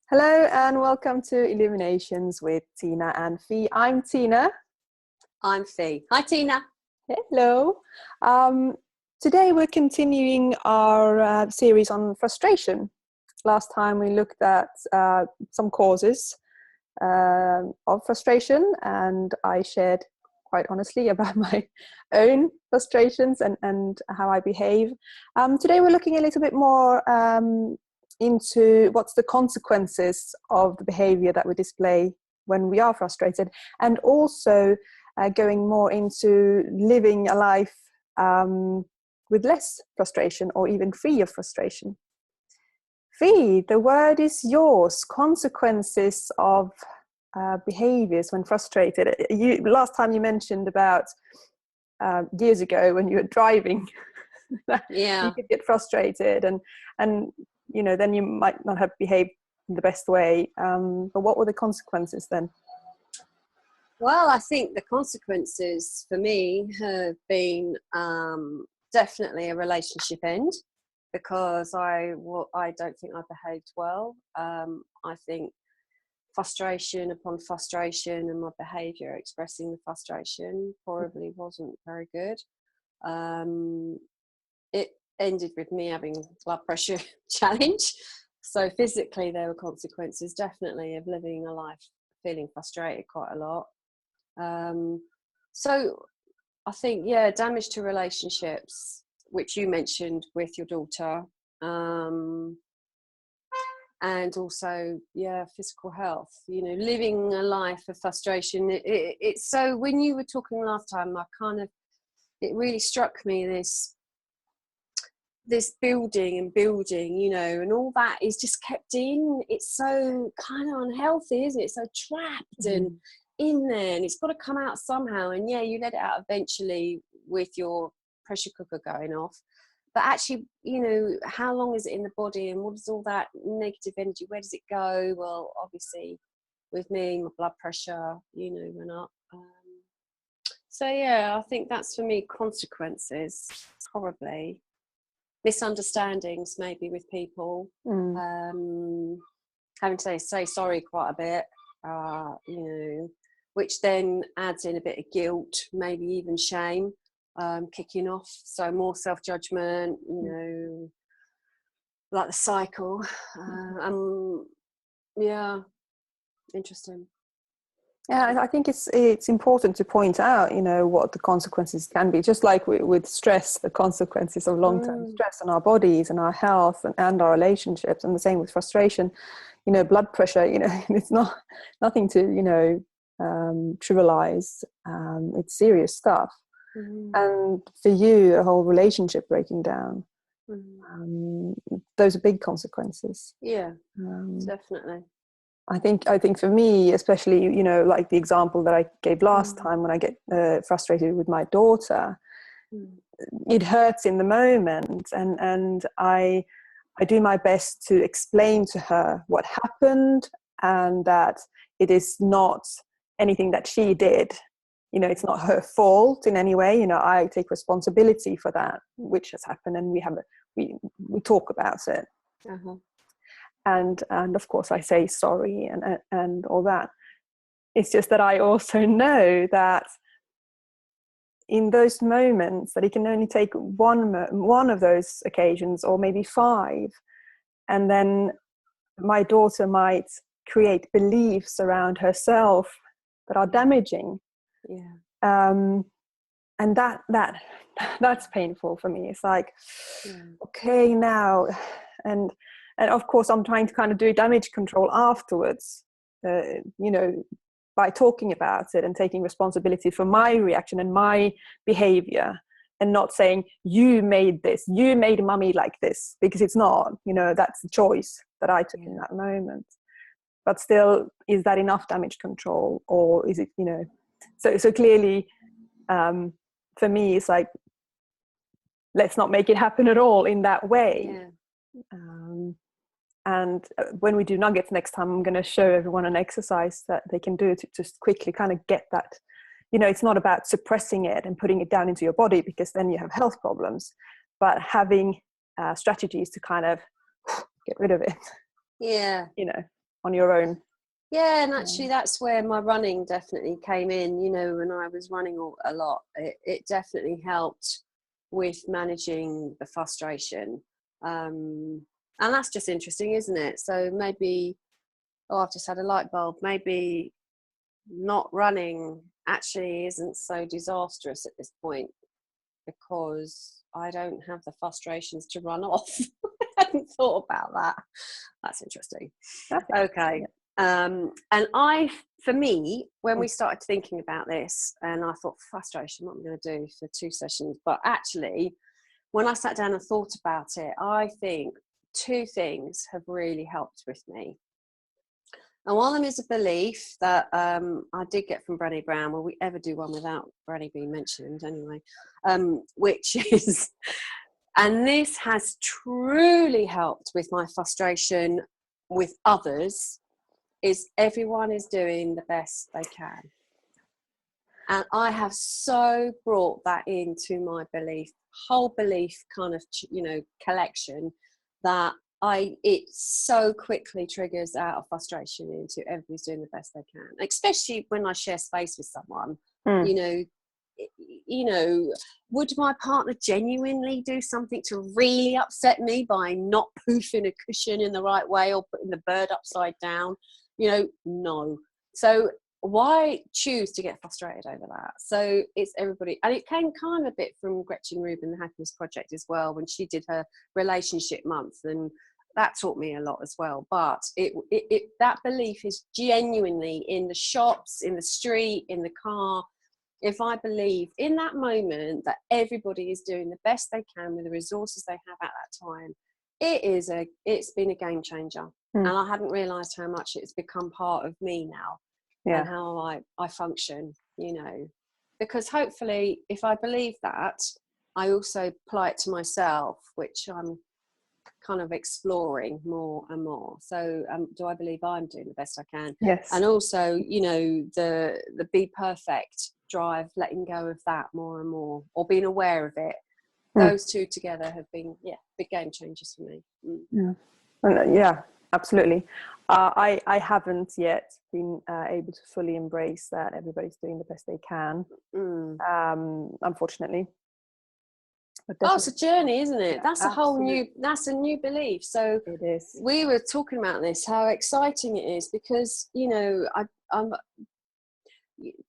Hello and welcome to Illuminations with Tiina and Fi. I'm Tiina. I'm Fi. Hi, Tiina. Hello. Today we're continuing our series on frustration. Last time we looked at some causes of frustration, and I shared quite honestly about my own frustrations and how I behave. Today we're looking a little bit more into what's the consequences of the behavior that we display when we are frustrated, and also going more into living a life with less frustration or even free of frustration. Fi, the word is yours. Consequences of behaviors when frustrated. Last time you mentioned about years ago when you were driving that you could get frustrated and you know, then you might not have behaved the best way. But what were the consequences then? Well, I think the consequences for me have been definitely a relationship end, because I don't think I behaved well. I think frustration upon frustration and my behaviour expressing the frustration probably wasn't very good. It ended with me having blood pressure challenge. So physically there were consequences definitely of living a life feeling frustrated quite a lot. So I think, damage to relationships, which you mentioned with your daughter, and also physical health, you know, living a life of frustration. It's so, when you were talking last time, it really struck me, this building, you know, and all that is just kept in. It's so kind of unhealthy, isn't it? So trapped and in there, and it's got to come out somehow. And you let it out eventually with your pressure cooker going off. But actually, you know, how long is it in the body, and what is all that negative energy? Where does it go? Well, obviously, with me, my blood pressure, you know, went up. So I think that's for me consequences, probably. Misunderstandings maybe with people, having to say sorry quite a bit, you know, which then adds in a bit of guilt, maybe even shame, kicking off. So more self-judgment, you know, like the cycle. Interesting. Yeah, I think it's important to point out, you know, what the consequences can be. Just like with stress, the consequences of long-term stress on our bodies and our health and our relationships, and the same with frustration. You know, blood pressure, you know, it's nothing to, you know, trivialize. It's serious stuff. And for you, a whole relationship breaking down. Those are big consequences. Yeah, definitely. I think for me, especially, you know, like the example that I gave last time, when I get frustrated with my daughter, it hurts in the moment, and I do my best to explain to her what happened, and that it is not anything that she did. You know, it's not her fault in any way. You know, I take responsibility for that which has happened, and we talk about it. And of course I say sorry and all that. It's just that I also know that in those moments that it can only take one of those occasions, or maybe 5, and then my daughter might create beliefs around herself that are damaging. And that's painful for me. It's like, okay, now, and of course I'm trying to kind of do damage control afterwards, you know, by talking about it and taking responsibility for my reaction and my behavior, and not saying, you made this, you made mommy like this, because it's not, you know, that's the choice that I took in that moment. But still, is that enough damage control, or is it, you know, so clearly, for me, it's like, let's not make it happen at all in that way. And when we do nuggets next time, I'm going to show everyone an exercise that they can do to just quickly kind of get that. You know, it's not about suppressing it and putting it down into your body, because then you have health problems, but having strategies to kind of get rid of it. You know, on your own. Yeah, and actually that's where my running definitely came in. You know, when I was running a lot, it definitely helped with managing the frustration. And that's just interesting, isn't it? So maybe, I've just had a light bulb. Maybe not running actually isn't so disastrous at this point, because I don't have the frustrations to run off. I hadn't thought about that. That's interesting. Okay. And for me, when we started thinking about this, and I thought, frustration, what am I going to do for 2 sessions? But actually, when I sat down and thought about it, I think 2 things have really helped with me. And one of them is a belief that I did get from Brené Brown. Will we ever do one without Brené being mentioned anyway? Which is, and this has truly helped with my frustration with others, is everyone is doing the best they can. And I have so brought that into my whole belief kind of, collection, that it so quickly triggers out of frustration into everybody's doing the best they can, especially when I share space with someone. Would my partner genuinely do something to really upset me by not poofing a cushion in the right way or putting the bird upside down? No. So why choose to get frustrated over that? So it's everybody. And it came kind of a bit from Gretchen Rubin, the Happiness Project, as well, when she did her relationship month, and that taught me a lot as well. But that belief is genuinely in the shops, in the street, in the car. If I believe in that moment that everybody is doing the best they can with the resources they have at that time, it's been a game changer. And I hadn't realised how much it's become part of me now, and how I function, because hopefully if I believe that, I also apply it to myself, which I'm kind of exploring more and more. So do I believe I'm doing the best I can? Yes. And also, the be perfect drive, letting go of that more and more, or being aware of it. Those 2 together have been big game changers for me. Yeah, absolutely. I haven't yet been able to fully embrace that everybody's doing the best they can, unfortunately. It's a journey, isn't it? That's a new belief. So it is. We were talking about this, how exciting it is, because I'm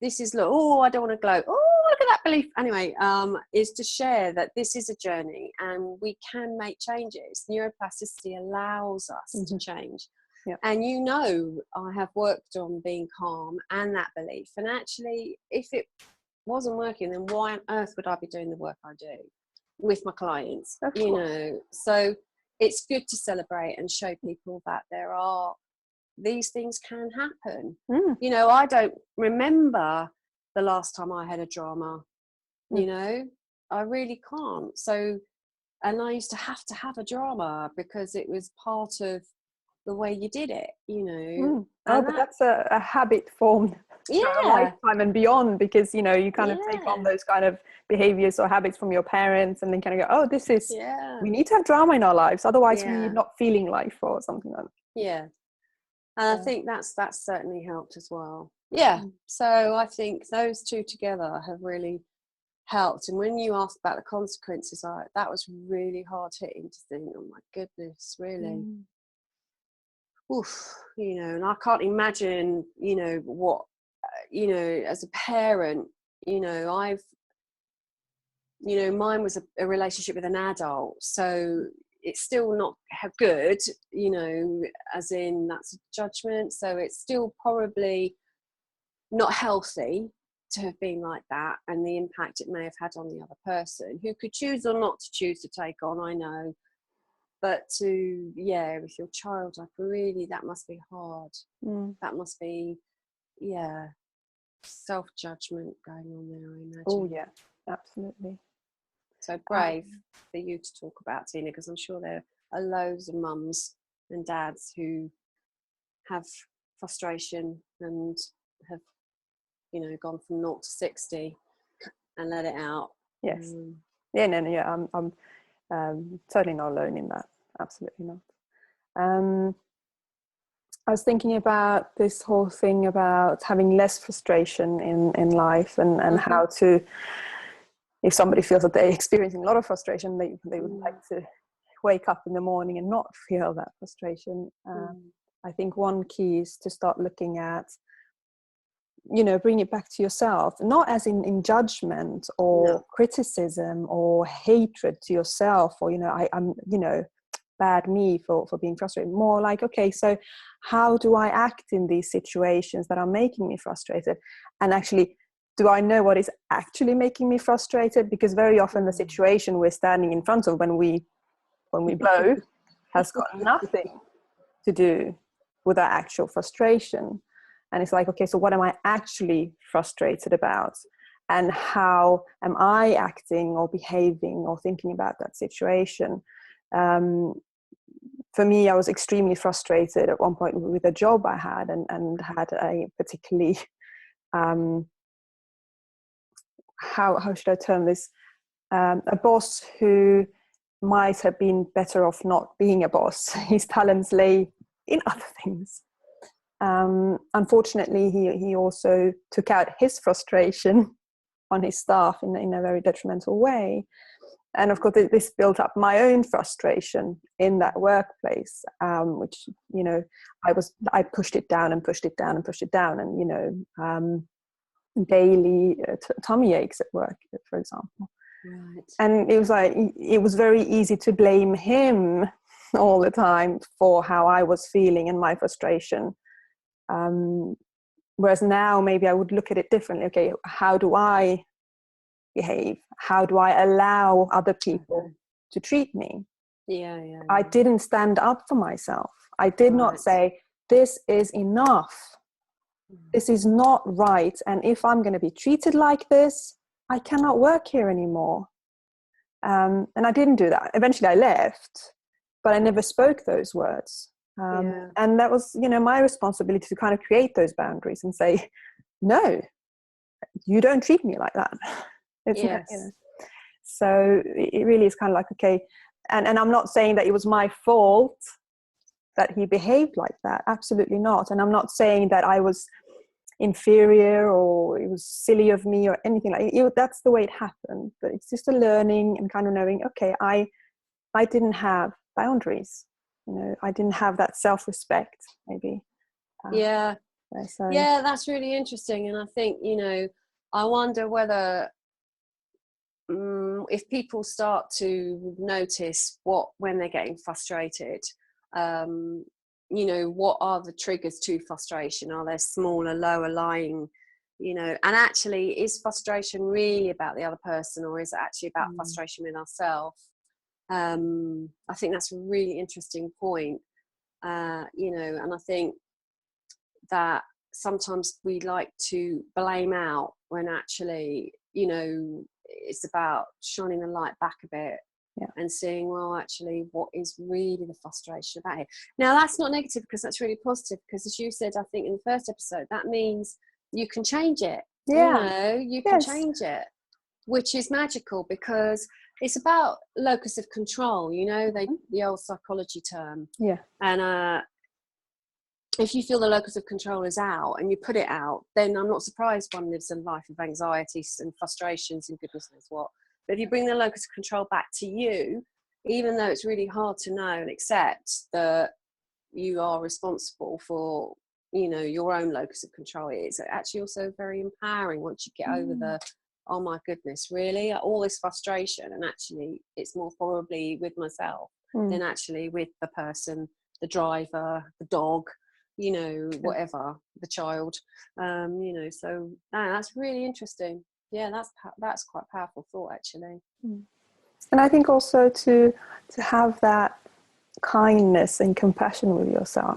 this is I don't want to gloat. Oh, look at that belief. Anyway, is to share that this is a journey and we can make changes. Neuroplasticity allows us to change. Yep. And I have worked on being calm and that belief. And actually, if it wasn't working, then why on earth would I be doing the work I do with my clients? So it's good to celebrate and show people that these things can happen. I don't remember the last time I had a drama. I really can't. So, and I used to have a drama because it was part of the way you did it, but that's a habit formed a lifetime and beyond, because you kind of take on those kind of behaviors or habits from your parents, and then kind of go, this is we need to have drama in our lives, otherwise we're not feeling life or something like that. And I think that's certainly helped as well. So I think those 2 together have really helped. And when you asked about the consequences, that was really hard hitting to think, oh my goodness, really. Oof, and I can't imagine, what, as a parent, I've, mine was a relationship with an adult, so it's still not good, as in that's a judgment. So it's still probably not healthy to have been like that, and the impact it may have had on the other person, who could choose or not to choose to take on, I know. But with your child, really, that must be hard. That must be, self-judgment going on there, I imagine. Oh, yeah, absolutely. So brave for you to talk about, Tiina, because I'm sure there are loads of mums and dads who have frustration and have, gone from 0 to 60 and let it out. Yes. I'm certainly not alone in that. Absolutely not. I was thinking about this whole thing about having less frustration in life, and how to, if somebody feels that they're experiencing a lot of frustration, they would like to wake up in the morning and not feel that frustration. I think one key is to start looking at, bring it back to yourself, not as in judgment or criticism or hatred to yourself, or, I'm, bad me for being frustrated. More like, okay, so how do I act in these situations that are making me frustrated? And actually, do I know what is actually making me frustrated? Because very often the situation we're standing in front of when we blow has got nothing to do with our actual frustration. And it's like, okay, so what am I actually frustrated about? And how am I acting or behaving or thinking about that situation? For me, I was extremely frustrated at one point with a job I had, and had a particularly, how should I term this? A boss who might have been better off not being a boss. His talents lay in other things. Unfortunately, he also took out his frustration on his staff in a very detrimental way. And of course, this built up my own frustration in that workplace, which, I pushed it down and pushed it down and pushed it down. And, daily tummy aches at work, for example. Right. And it was very easy to blame him all the time for how I was feeling and my frustration. Whereas now maybe I would look at it differently. Okay, how do I behave? How do I allow other people to treat me? Yeah. I didn't stand up for myself. I did not say, this is enough. This is not right. And if I'm going to be treated like this, I cannot work here anymore. And I didn't do that. Eventually I left, but I never spoke those words. And that was, my responsibility to kind of create those boundaries and say, no, you don't treat me like that. It's not, So it really is kind of like, okay. And I'm not saying that it was my fault that he behaved like that. Absolutely not. And I'm not saying that I was inferior or it was silly of me or anything like it. That's the way it happened. But it's just a learning and kind of knowing, okay, I didn't have boundaries. I didn't have that self-respect, maybe. Yeah, that's really interesting. And I think, I wonder whether if people start to notice when they're getting frustrated, what are the triggers to frustration? Are there smaller, lower lying, and actually, is frustration really about the other person, or is it actually about frustration with ourselves? I think that's a really interesting point, and I think that sometimes we like to blame out when actually, it's about shining the light back a bit and seeing, well, actually, what is really the frustration about it? Now, that's not negative, because that's really positive, because as you said, I think in the first episode, that means you can change it. You can change it, which is magical, because it's about locus of control, the old psychology term. And if you feel the locus of control is out and you put it out, then I'm not surprised one lives a life of anxieties and frustrations and goodness knows what. But if you bring the locus of control back to you, even though it's really hard to know and accept that you are responsible for, your own locus of control, it's actually also very empowering once you get over the, oh my goodness, really? All this frustration, and actually it's more probably with myself than actually with the person, the driver, the dog, whatever, the child, so that's really interesting. That's quite a powerful thought, actually. And I think also to have that kindness and compassion with yourself.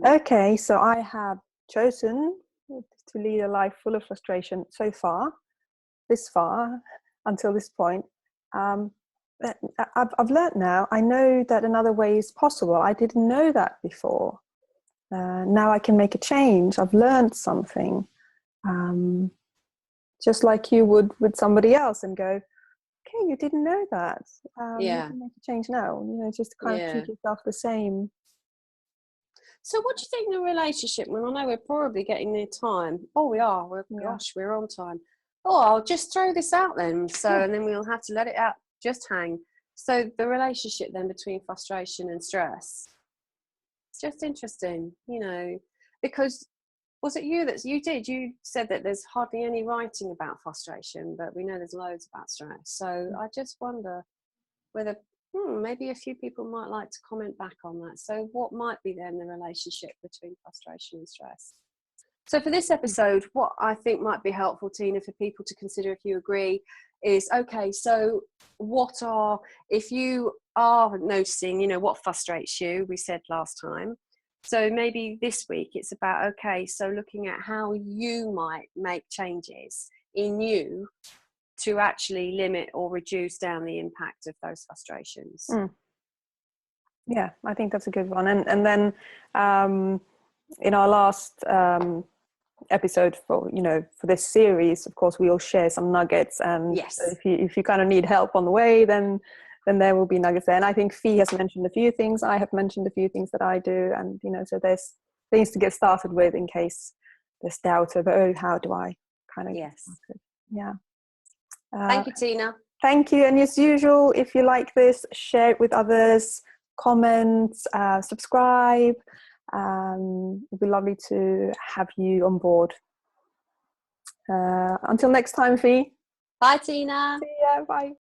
Okay, so I have chosen to lead a life full of frustration this far until this point. I've learned now, I know that another way is possible. I didn't know that before. Now I can make a change. I've learned something. Just like you would with somebody else, and go, okay, you didn't know that. You can make a change now. Just kind of treat yourself the same. So what do you think the relationship, when I know we're probably getting near time. Oh, we are. Gosh, we're on time. Oh, I'll just throw this out then. So, and then we'll have to let it out, just hang. So the relationship then between frustration and stress. It's just interesting, you know, because was it you you said that there's hardly any writing about frustration, but we know there's loads about stress. So I just wonder whether maybe a few people might like to comment back on that. So what might be then the relationship between frustration and stress? So for this episode, what I think might be helpful, Tiina, for people to consider, if you agree, is, okay, so if you are noticing, you know, what frustrates you, we said last time. So maybe this week it's about, okay, so looking at how you might make changes in you to actually limit or reduce down the impact of those frustrations. Yeah, I think that's a good one. And then in our last episode for this series, of course, we'll share some nuggets, and yes, if you kind of need help on the way, then there will be nuggets there. And I think Fi has mentioned a few things. I have mentioned a few things that I do, and so there's things to get started with in case there's doubt over how do I kind of get started. Yeah. Thank you, Tiina. Thank you. And as usual, if you like this, share it with others, comment, subscribe. It'd be lovely to have you on board. Until next time, Fi. Bye, Tiina. See ya. Bye.